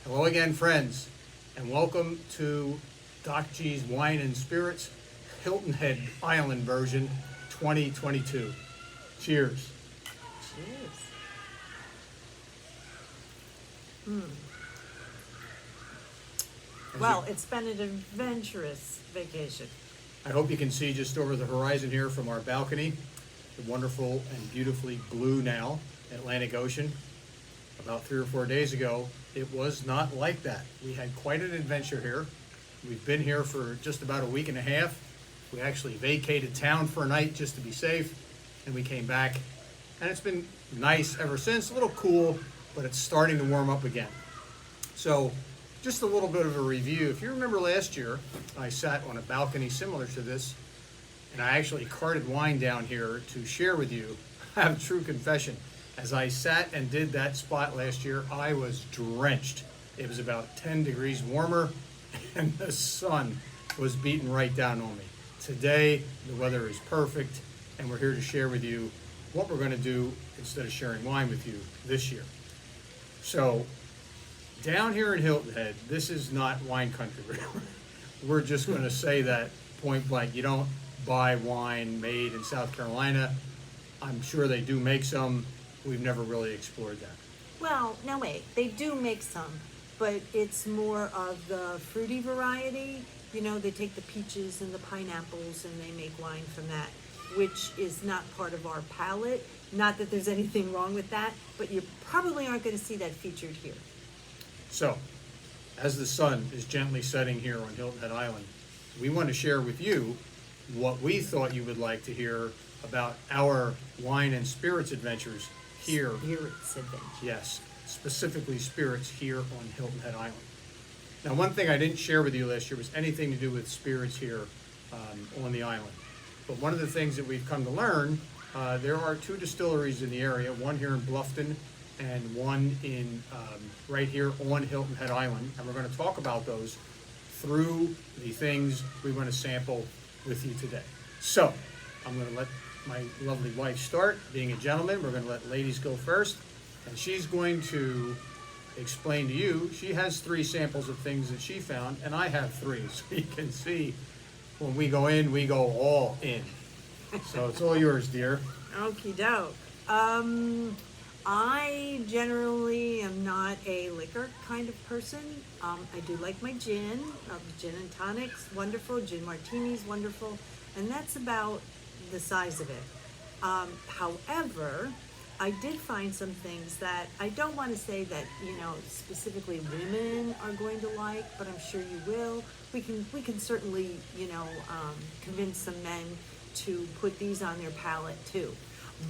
Hello again, friends, and welcome to Doc G's Wine and Spirits Hilton Head Island version 2022. Cheers. Cheers. Well, it's been an adventurous vacation. I hope you can see just over the horizon here from our balcony the wonderful and beautifully blue now Atlantic Ocean. About 3 or 4 days ago, it was not like that. We had quite an adventure here. We've been here for just about a week and a half. We actually vacated town for a night just to be safe, and we came back. And it's been nice ever since, a little cool, but it's starting to warm up again. So just a little bit of a review. If you remember last year, I sat on a balcony similar to this, and I actually carted wine down here to share with you. I have a true confession. As I sat and did that spot last year, I was drenched. It was about 10 degrees warmer, and the sun was beating right down on me. Today, the weather is perfect, and we're here to share with you what we're going to do instead of sharing wine with you this year. So, down here in Hilton Head, this is not wine country. We're just going to say that point blank. You don't buy wine made in South Carolina. I'm sure they do make some. We've never really explored that. Well, no wait, they do make some, but it's more of the fruity variety. You know, they take the peaches and the pineapples and they make wine from that, which is not part of our palate. Not that there's anything wrong with that, but you probably aren't going to see that featured here. So, as the sun is gently setting here on Hilton Head Island, we want to share with you what we thought you would like to hear about our wine and spirits adventures here. Spirits adventure. Yes, specifically spirits here on Hilton Head Island. Now, one thing I didn't share with you last year was anything to do with spirits here on the island. But one of the things that we've come to learn, there are 2 distilleries in the area, one here in Bluffton and one in right here on Hilton Head Island. And we're going to talk about those through the things we want to sample with you today. So, I'm going to let my lovely wife start. Being a gentleman, we're going to let ladies go first. And she's going to explain to you, she has 3 samples of things that she found, and I have 3. So you can see when we go in, we go all in. So it's all yours, dear. Okie doke. I generally am not a liquor kind of person. I do like my gin. Gin and tonics, wonderful. Gin martinis, wonderful. And that's about the size of it. However, I did find some things that I don't want to say that, specifically women are going to like, but I'm sure you will. We can certainly, convince some men to put these on their palate too.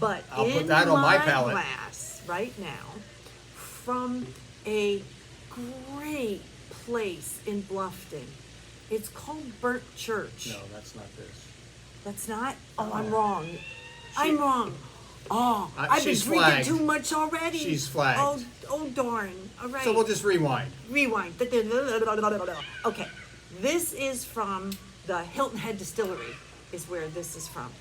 But I'll put that on my palate. Glass right now, from a great place in Bluffton. It's called Burnt Church. No, that's not this. That's not? Oh, I'm wrong. I'm wrong. Oh, I've been she's drinking flagged. too much already. She's flagged. Oh, darn. All right. So we'll just rewind. Rewind. Okay. This is from the Hilton Head Distillery is where this is from.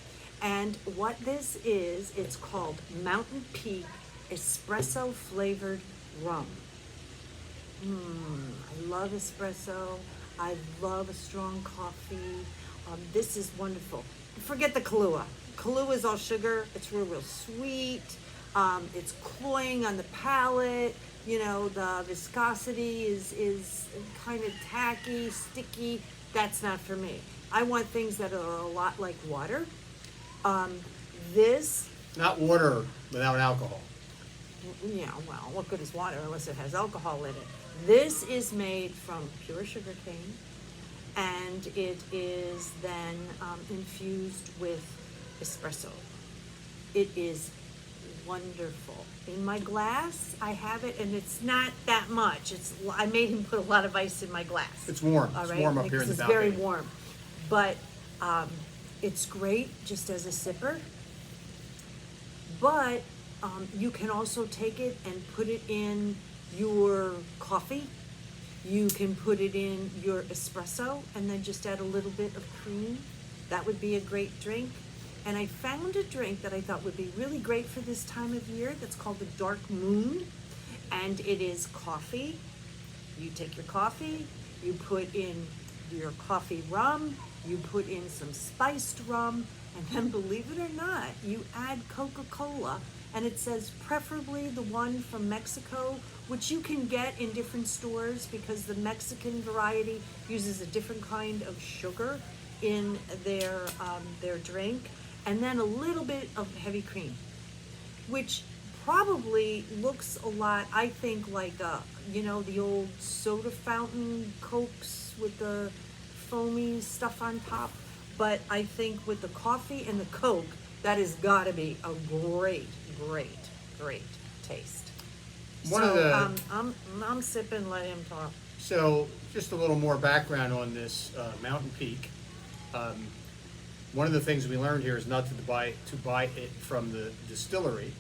And what this is, it's called Mountain Peak Espresso Flavored Rum. I love espresso. I love a strong coffee. This is wonderful. Forget the Kahlua. Kahlua is all sugar. It's real sweet. It's cloying on the palate. The viscosity is kind of tacky, sticky. That's not for me. I want things that are a lot like water. This, Not water without alcohol. yeah, well, what good is water unless it has alcohol in it? This is made from pure sugar cane, and it is then infused with espresso. It is wonderful. In my glass, I have it, and it's not that much. I made him put a lot of ice in my glass. It's warm. All It's right, warm up here in because the it's balcony. very warm, but it's great just as a sipper. But you can also take it and put it in your coffee. You can put it in your espresso and then just add a little bit of cream. That would be a great drink. And I found a drink that I thought would be really great for this time of year that's called the Dark Moon. And it is coffee, You take your coffee, you put in your coffee rum, you put in some spiced rum, and then believe it or not, you add Coca-Cola, and it says preferably the one from Mexico, which you can get in different stores because the Mexican variety uses a different kind of sugar in their drink, and then a little bit of heavy cream, which probably looks a lot, I think, like the old soda fountain Cokes with the foamy stuff on top. But I think with the coffee and the Coke, that has got to be a great, great, great taste. One of the I'm sipping. Let him talk. So, just a little more background on this mountain peak. One of the things we learned here is not to buy it from the distillery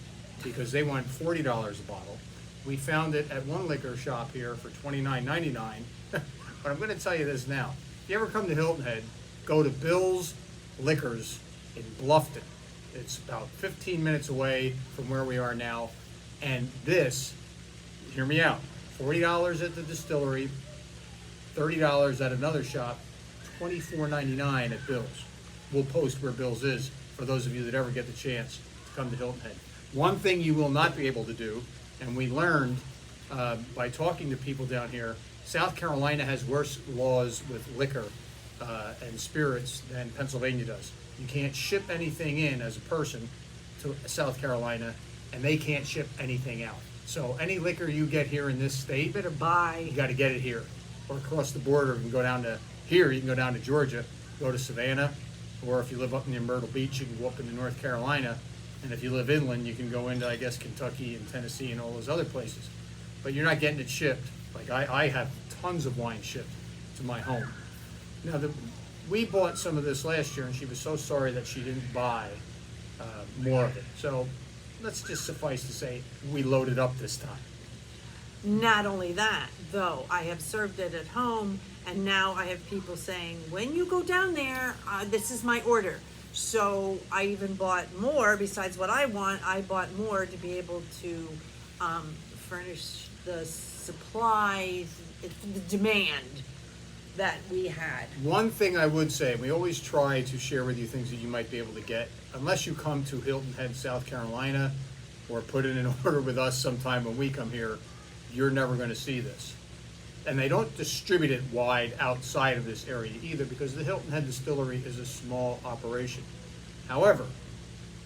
because they want $40 a bottle. We found it at one liquor shop here for $29.99. But I'm going to tell you this now: if you ever come to Hilton Head, go to Bill's Liquors in Bluffton. It's about 15 minutes away from where we are now. And this, hear me out, $40 at the distillery, $30 at another shop, $24.99 at Bill's. We'll post where Bill's is for those of you that ever get the chance to come to Hilton Head. One thing you will not be able to do, and we learned by talking to people down here, South Carolina has worse laws with liquor and spirits than Pennsylvania does. You can't ship anything in as a person to South Carolina, and they can't ship anything out. So any liquor you get here in this state, Better buy. you got to get it here, or across the border. You can go down to here. You can go down to Georgia, go to Savannah, or if you live up near Myrtle Beach, you can go up into North Carolina. And if you live inland, you can go into, I guess, Kentucky and Tennessee and all those other places. But you're not getting it shipped. Like I have tons of wine shipped to my home. Now, we bought some of this last year, and she was so sorry that she didn't buy more of it. So let's just suffice to say we loaded up this time. Not only that, though, I have served it at home, and now I have people saying, when you go down there, this is my order. So I even bought more, besides what I want, I bought more to be able to furnish the supplies, the demand that we had. One thing I would say, we always try to share with you things that you might be able to get, unless you come to Hilton Head, South Carolina, or put in an order with us sometime when we come here, you're never going to see this. And they don't distribute it wide outside of this area either, because the Hilton Head Distillery is a small operation. However,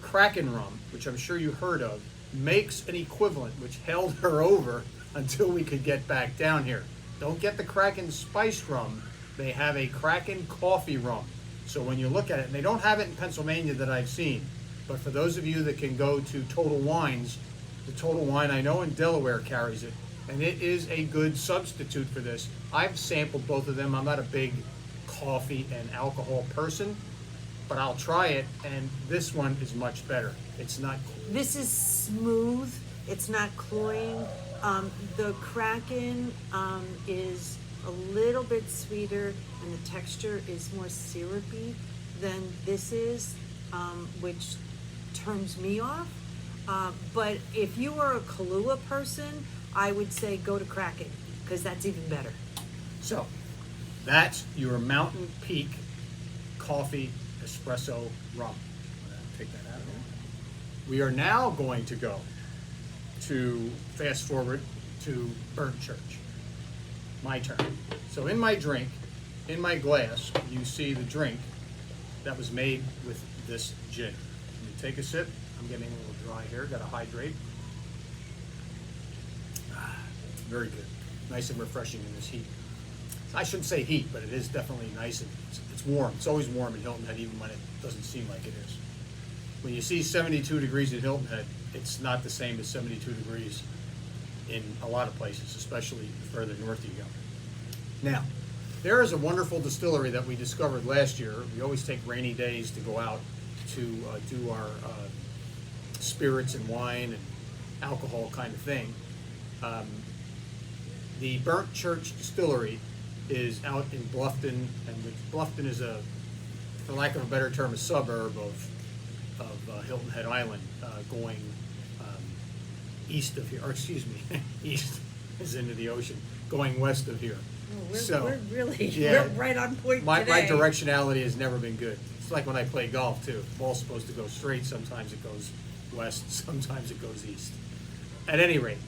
Kraken rum, which I'm sure you heard of, makes an equivalent, which held her over until we could get back down here. Don't get the Kraken spiced rum. They have a Kraken coffee rum. So when you look at it, and they don't have it in Pennsylvania that I've seen, but for those of you that can go to Total Wines, the Total Wine I know in Delaware carries it, and it is a good substitute for this. I've sampled both of them. I'm not a big coffee and alcohol person, but I'll try it, and this one is much better. It's not. This is smooth. It's not cloying. The Kraken is a little bit sweeter, and the texture is more syrupy than this is, which turns me off. But if you are a Kahlua person, I would say go to Kraken, because that's even better. So, that's your Mountain Peak coffee espresso rum. Take that out of there. We are now going to go to, fast forward to Burnt Church. My turn. So in my drink, in my glass, you see the drink that was made with this gin. You take a sip. I'm getting a little dry here. Got to hydrate. Very good. Nice and refreshing in this heat. I shouldn't say heat, but it is definitely nice and it's warm. It's always warm in Hilton Head, even when it doesn't seem like it is. When you see 72 degrees in Hilton Head, it's not the same as 72 degrees in a lot of places, especially the further north you go. Now, there is a wonderful distillery that we discovered last year. We always take rainy days to go out to do our spirits and wine and alcohol kind of thing. The Burnt Church Distillery is out in Bluffton, and Bluffton is for lack of a better term, a suburb of Hilton Head Island, going east of here, or excuse me, east is into the ocean, going west of here. We're really yeah, we're right on point my today. directionality has never been good. It's like when I play golf too. The ball's supposed to go straight. Sometimes it goes west. Sometimes it goes east. At any rate,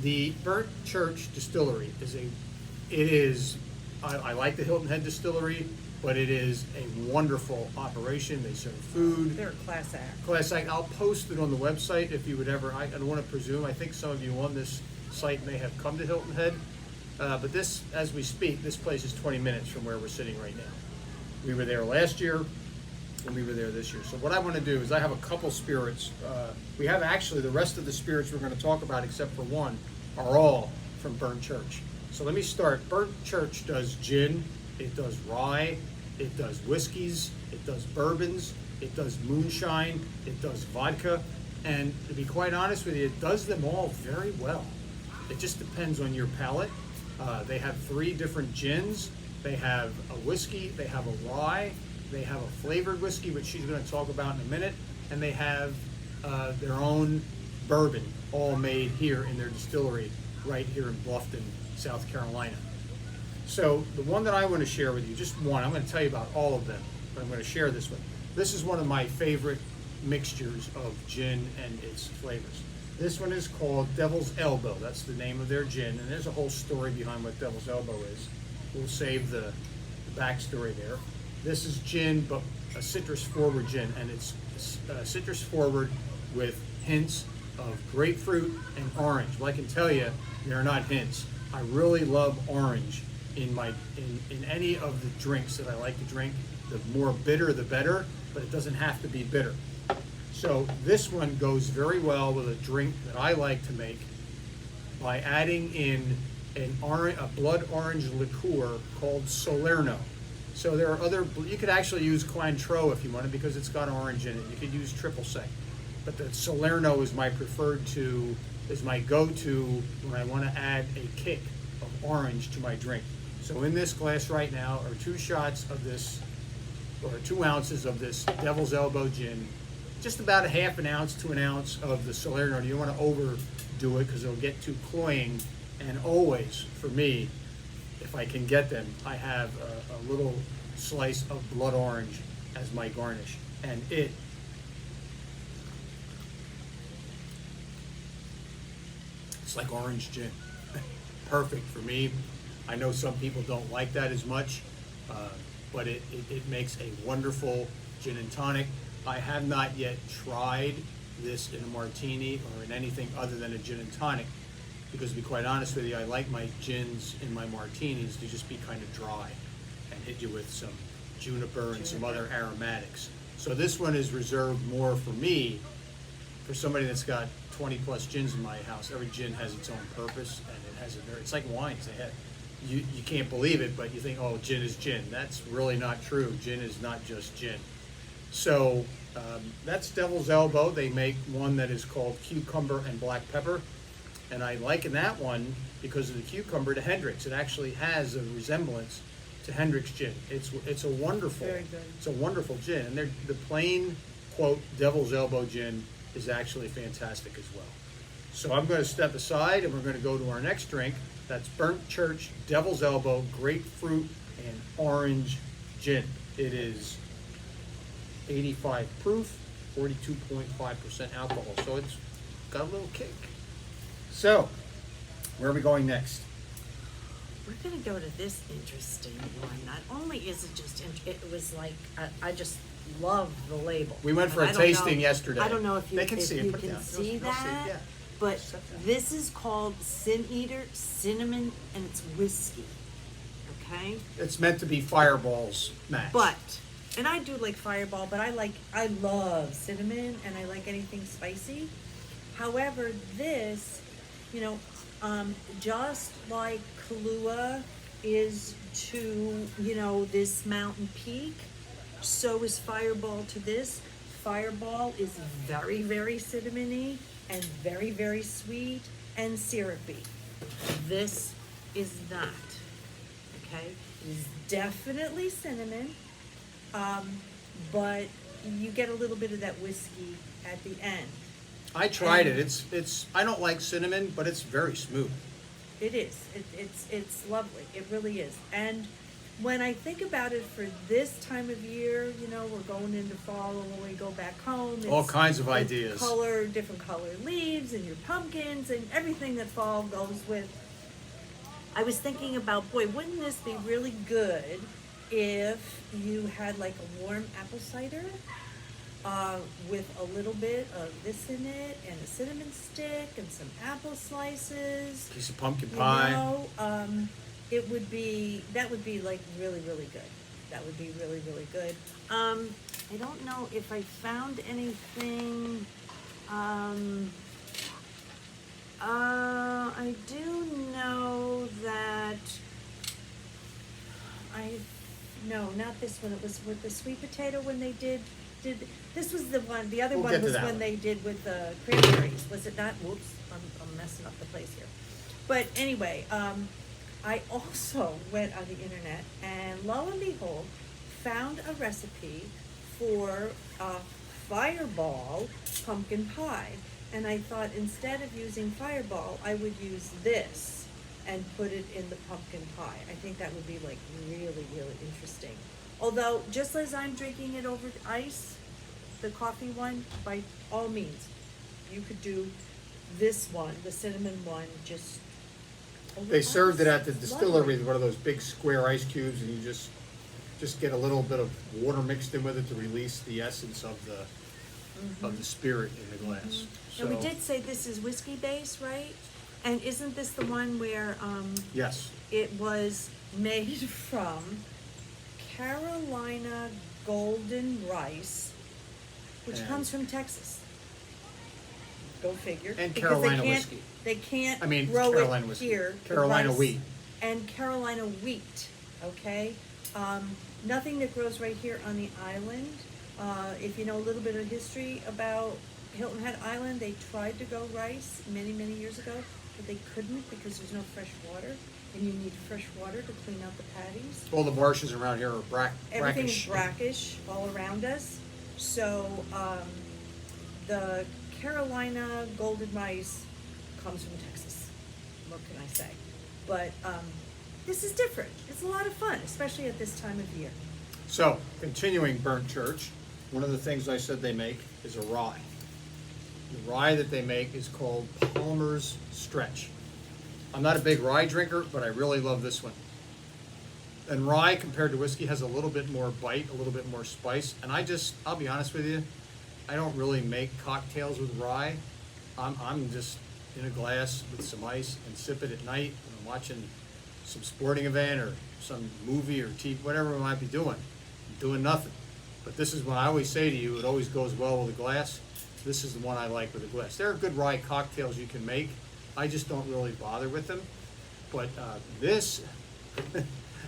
the Burnt Church Distillery I like the Hilton Head Distillery, but it is a wonderful operation. They serve food. They're a class act. Class act. I'll post it on the website if you would ever. I don't want to presume. I think some of you on this site may have come to Hilton Head, but this, as we speak, this place is 20 minutes from where we're sitting right now. We were there last year, and we were there this year. So what I want to do is I have a couple spirits. We have actually the rest of the spirits we're going to talk about, except for one, are all from Burnt Church. So let me start. Burnt Church does gin, it does rye, it does whiskeys, it does bourbons, it does moonshine, it does vodka, and to be quite honest with you, it does them all very well. It just depends on your palate. They have 3 different gins. They have a whiskey, they have a rye, they have a flavored whiskey, which she's going to talk about in a minute, and they have their own bourbon, all made here in their distillery, right here in Bluffton, South Carolina. So the one that I want to share with you, just one, I'm going to tell you about all of them, but I'm going to share this one. This is one of my favorite mixtures of gin and its flavors. This one is called Devil's Elbow. That's the name of their gin, and there's a whole story behind what Devil's Elbow is. We'll save the backstory there. This is gin, but a citrus-forward gin, and it's citrus-forward with hints of grapefruit and orange. Well, I can tell you, they're not hints. I really love orange in any of the drinks that I like to drink. The more bitter, the better, but it doesn't have to be bitter. So this one goes very well with a drink that I like to make by adding in a blood orange liqueur called Salerno. So there are you could actually use Cointreau if you wanted because it's got orange in it. You could use triple sec, but the Salerno is my go-to when I want to add a kick of orange to my drink. So in this glass right now are 2 shots of this, or 2 ounces of this Devil's Elbow gin, just about a half an ounce to an ounce of the Salerno. You don't want to overdo it because it'll get too cloying. And always, for me, if I can get them, I have a little slice of blood orange as my garnish. And it's like orange gin. Perfect for me. I know some people don't like that as much, but it makes a wonderful gin and tonic. I have not yet tried this in a martini or in anything other than a gin and tonic, because to be quite honest with you, I like my gins in my martinis to just be kind of dry and hit you with some juniper and some other aromatics. So this one is reserved more for me, for somebody that's got 20 plus gins in my house. Every gin has its own purpose, and it has it's like wines. You can't believe it, but you think, oh, gin is gin. That's really not true. Gin is not just gin. So that's Devil's Elbow. They make one that is called cucumber and black pepper. And I liken that one because of the cucumber to Hendrick's. It actually has a resemblance to Hendrick's gin. It's a wonderful, Very good. It's a wonderful gin. And the plain quote Devil's Elbow gin is actually fantastic as well. So I'm going to step aside and we're going to go to our next drink. That's Burnt Church Devil's Elbow Grapefruit and Orange Gin. It is 85 proof, 42.5% alcohol. So it's got a little kick. So, where are we going next? We're going to go to this interesting one. Not only is it just, it was like, I just love the label. We went for And a I don't tasting know- yesterday. I don't know if you They can if see it. you Put it can down. see They'll see it, that, yeah. but Set that. this is called Sin Eater Cinnamon, and it's whiskey. Okay? It's meant to be Fireball's match. But, and I do like Fireball, but I love cinnamon and I like anything spicy. However, this, just like Kahlua is to, this mountain peak, so is Fireball to this. Fireball is very, very cinnamony and very, very sweet and syrupy. This is not. Okay? It is definitely cinnamon, but you get a little bit of that whiskey at the end. I tried it. It's I don't like cinnamon, but it's very smooth. It is. It's lovely. It really is. And when I think about it for this time of year, you know, we're going into fall, and when we go back home, All kinds of the ideas. different colored leaves, and your pumpkins, and everything that fall goes with. I was thinking about, boy, wouldn't this be really good if you had like a warm apple cider with a little bit of this in it, and a cinnamon stick, and some apple slices. Piece of pumpkin You pie. know, that would be like really, really good. That would be really, really good. I don't know if I found anything. I do know that no, not this one. It was with the sweet potato when they did, this was the one, the other We'll one get to was that when one. they did with the cranberries, was it not? Whoops, I'm messing up the place here. But anyway, I also went on the internet and lo and behold, found a recipe for fireball pumpkin pie. And I thought instead of using fireball, I would use this and put it in the pumpkin pie. I think that would be like really, really interesting. Although, just as I'm drinking it over ice, the coffee one, by all means, you could do this one, the cinnamon one, just over They served it at the ice. distillery Lovely. with one of those big square ice cubes, and you just get a little bit of water mixed in with it to release the essence of the spirit in the glass. And we So, did say this is whiskey base, right? And isn't this the one where yes, it was made from Carolina golden rice, which And- comes from Texas? Go figure. And Because Carolina they can't, whiskey. They can't I mean, grow Carolina it whiskey. here. the Carolina rice. wheat. And Carolina wheat, okay? Nothing that grows right here on the island. If you know a little bit of history about Hilton Head Island, they tried to grow rice many, many years ago, but they couldn't because there's no fresh water, and you need fresh water to clean out the patties. all the marshes around here are Everything is brackish. brackish all around us. So the Carolina golden rice comes from Texas. What can I say? But this is different. It's a lot of fun, especially at this time of year. So, continuing Burnt Church, one of the things I said they make is a rye. The rye that they make is called Palmer's Stretch. I'm not a big rye drinker, but I really love this one. And rye, compared to whiskey, has a little bit more bite, a little bit more spice. And I'll be honest with you, I don't really make cocktails with rye. I'm just in a glass with some ice and sip it at night when I'm watching some sporting event or some movie or TV, whatever we might be doing. I'm doing nothing. But this is what I always say to you, it always goes well with a glass. This is the one I like with a glass. There are good rye cocktails you can make. I just don't really bother with them. But this,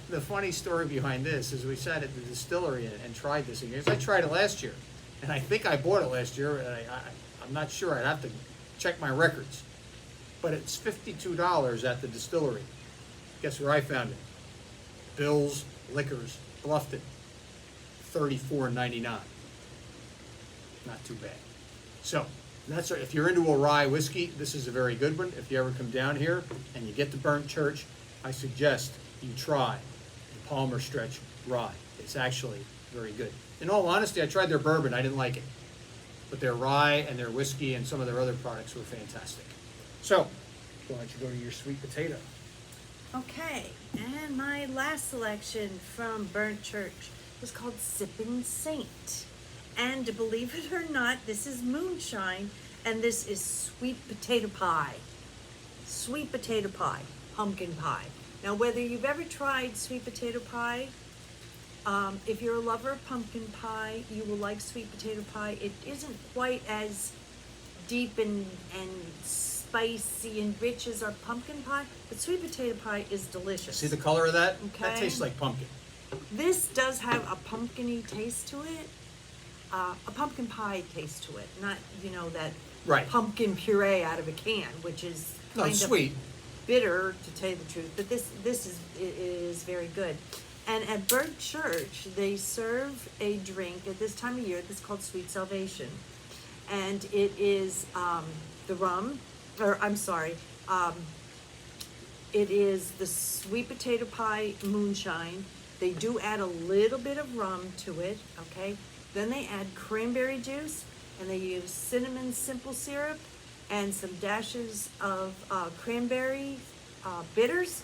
the funny story behind this is we sat at the distillery and tried this again. I tried it last year, and I think I bought it last year, and I'm not sure. I'd have to check my records. But it's $52 at the distillery. Guess where I found it? Bill's Liquors, Bluffton, $34.99. Not too bad. So, that's if you're into a rye whiskey, this is a very good one. If you ever come down here and you get to Burnt Church, I suggest you try the Palmer Stretch rye. It's actually very good. In all honesty, I tried their bourbon. I didn't like it. But their rye and their whiskey and some of their other products were fantastic. So, why don't you go to your sweet potato? Okay, and my last selection from Burnt Church is called Sippin' Saint. And believe it or not, this is moonshine, and this is sweet potato pie. Sweet potato pie, pumpkin pie. Now, whether you've ever tried sweet potato pie, if you're a lover of pumpkin pie, you will like sweet potato pie. It isn't quite as deep and spicy and rich as our pumpkin pie, but sweet potato pie is delicious. See the color of that? That Okay. tastes like pumpkin. This does have a pumpkin-y taste to it, a pumpkin pie taste to it, not, that Right. pumpkin puree out of a can, which is No, kind it's of sweet. bitter, to tell you the truth, but this is very good. And at Burnt Church, they serve a drink at this time of year that's called Sweet Salvation. And it is the rum, or I'm sorry, It is the sweet potato pie moonshine. They do add a little bit of rum to it, okay? Then they add cranberry juice, and they use cinnamon simple syrup and some dashes of cranberry bitters,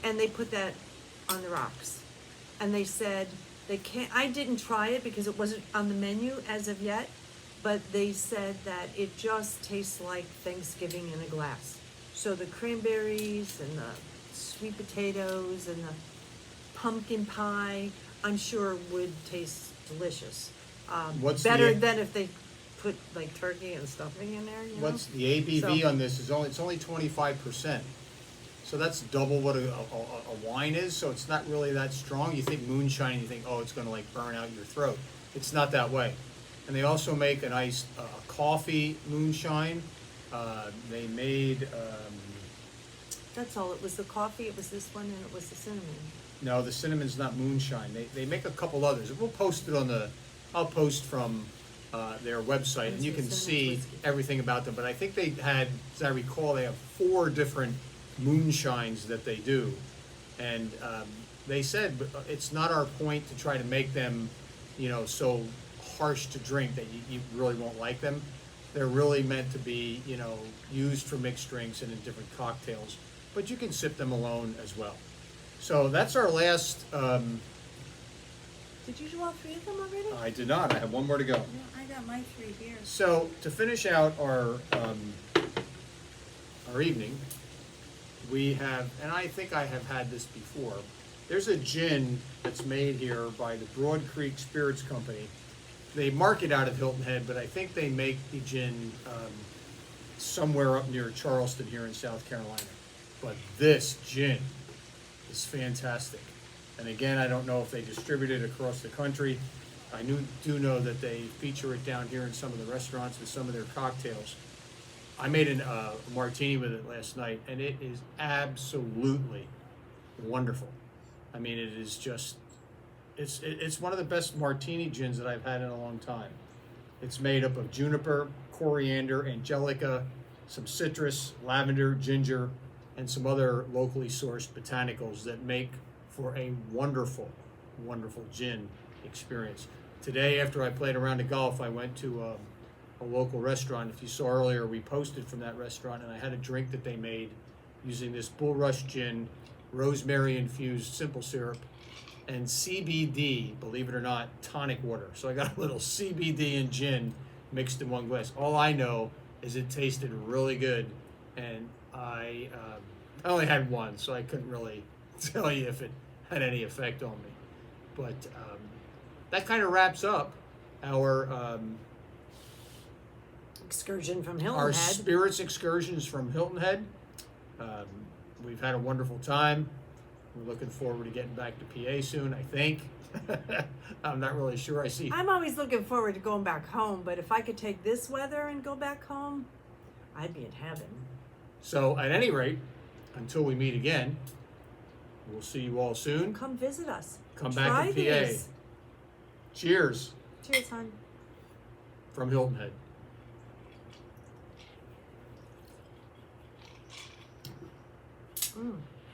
and they put that on the rocks. And they said they can't, I didn't try it because it wasn't on the menu as of yet, but they said that it just tastes like Thanksgiving in a glass. So the cranberries and the sweet potatoes and the pumpkin pie, I'm sure would taste delicious. What's Better the- than if they put like turkey and stuffing in there, you know? What's the ABV So- on this? It's only 25%. So that's double what a wine is. So it's not really that strong. You think moonshine, you think, oh, it's going to like burn out your throat. It's not that way. And they also make a nice coffee moonshine. They made That's all. It was the coffee, it was this one, and it was the cinnamon. no, the cinnamon's not moonshine. They make a couple others. We'll post it on the. I'll post from their website, and you can Cinnamon see whiskey. everything about them. But I think they had, as I recall, they have 4 different moonshines that they do, and they said it's not our point to try to make them, so harsh to drink that you really won't like them. They're really meant to be, used for mixed drinks and in different cocktails, but you can sip them alone as well. So that's our last. Did you do all 3 of them already? I did not. I have one more to go. No, I got my 3 here. So to finish out our evening, we have, and I think I have had this before. There's a gin that's made here by the Broad Creek Spirits Company. They market out of Hilton Head, but I think they make the gin somewhere up near Charleston here in South Carolina. But this gin is fantastic. And again, I don't know if they distribute it across the country. I do know that they feature it down here in some of the restaurants with some of their cocktails. I made a martini with it last night, and it is absolutely wonderful. I mean, it is just, it's one of the best martini gins that I've had in a long time. It's made up of juniper, coriander, angelica, some citrus, lavender, ginger, and some other locally sourced botanicals that make for a wonderful, wonderful gin experience. Today, after I played around the golf, I went to a local restaurant. If you saw earlier, we posted from that restaurant, and I had a drink that they made using this Bulrush gin, rosemary-infused simple syrup, and CBD, believe it or not, tonic water. So I got a little CBD and gin mixed in one glass. All I know is it tasted really good, and I only had one, so I couldn't really tell you if it had any effect on me. But that kind of wraps up our Excursion from Hilton our Head. spirits excursions from Hilton Head. We've had a wonderful time. We're looking forward to getting back to PA soon, I think. I'm not really sure. I see. I'm always looking forward to going back home, but if I could take this weather and go back home, I'd be in heaven. So at any rate, until we meet again, we'll see you all soon. Come visit us. Come Try back to PA. these. Cheers Cheers, hon. from Hilton Head. Mm.